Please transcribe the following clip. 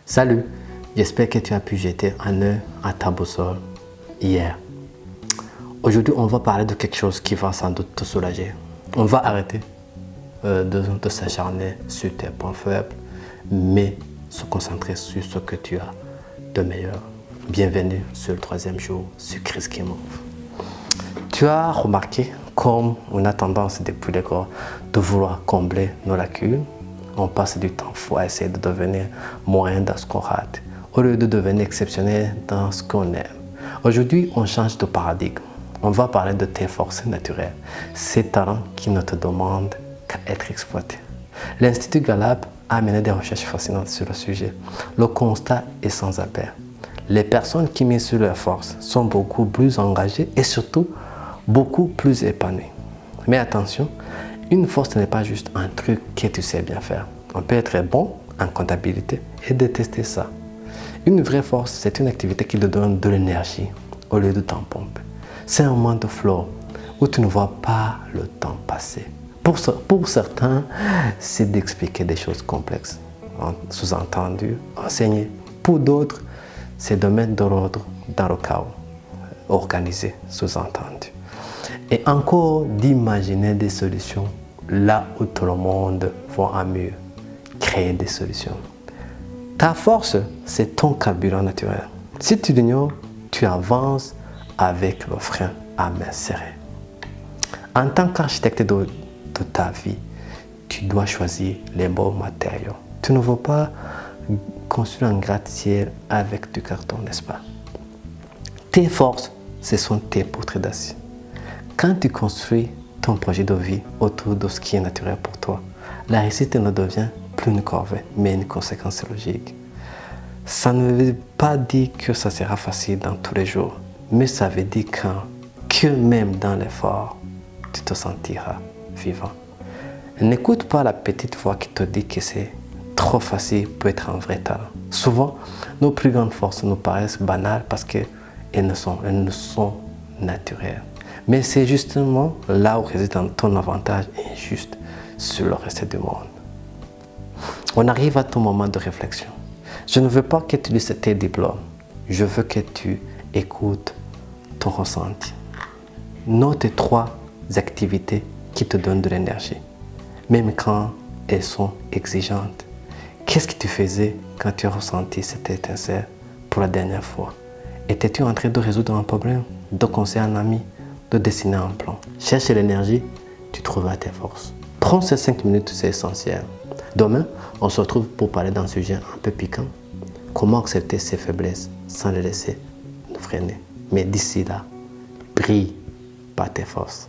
Salut, j'espère que tu as pu jeter un œil à ta boussole hier. Aujourd'hui, on va parler de quelque chose qui va sans doute te soulager. On va arrêter de s'acharner sur tes points faibles, mais se concentrer sur ce que tu as de meilleur. Bienvenue sur le 3e jour sur Chris Qui Move. Tu as remarqué comme on a tendance depuis le corps de vouloir combler nos lacunes. On passe du temps fou à essayer de devenir moyen dans ce qu'on rate, au lieu de devenir exceptionnel dans ce qu'on aime. Aujourd'hui, on change de paradigme. On va parler de tes forces naturelles, ces talents qui ne te demandent qu'à être exploités. L'Institut Gallup a mené des recherches fascinantes sur le sujet. Le constat est sans appel. Les personnes qui misent sur leurs forces sont beaucoup plus engagées et surtout beaucoup plus épanouies. Mais attention, une force n'est pas juste un truc que tu sais bien faire. On peut être bon en comptabilité et détester ça. Une vraie force, c'est une activité qui te donne de l'énergie au lieu de t'en pomper. C'est un moment de flow où tu ne vois pas le temps passer. Pour certains, c'est d'expliquer des choses complexes, sous-entendu, enseigner. Pour d'autres, c'est de mettre de l'ordre dans le chaos, organiser, sous-entendu. Et encore d'imaginer des solutions là où tout le monde voit à mieux, créer des solutions. Ta force, c'est ton carburant naturel. Si tu l'ignores, tu avances avec le frein à main serrée. En tant qu'architecte de ta vie, tu dois choisir les bons matériaux. Tu ne veux pas construire un gratte-ciel avec du carton, n'est-ce pas? Tes forces, ce sont tes poutres d'acier. Quand tu construis ton projet de vie autour de ce qui est naturel pour toi, la réussite ne devient plus une corvée, mais une conséquence logique. Ça ne veut pas dire que ça sera facile dans tous les jours, mais ça veut dire que même dans l'effort, tu te sentiras vivant. N'écoute pas la petite voix qui te dit que c'est trop facile pour être un vrai talent. Souvent, nos plus grandes forces nous paraissent banales parce qu'elles ne sont naturelles. Mais c'est justement là où réside ton avantage injuste sur le reste du monde. On arrive à ton moment de réflexion. Je ne veux pas que tu lises tes diplômes. Je veux que tu écoutes ton ressenti. Note 3 activités qui te donnent de l'énergie, même quand elles sont exigeantes. Qu'est-ce que tu faisais quand tu as ressenti cette étincelle pour la dernière fois? Étais-tu en train de résoudre un problème, de conseiller un ami, de dessiner un plan? Cherche l'énergie, tu trouveras tes forces. Prends ces 5 minutes, c'est essentiel. Demain, on se retrouve pour parler d'un sujet un peu piquant. Comment accepter ses faiblesses sans les laisser nous freiner. Mais d'ici là, brille par tes forces.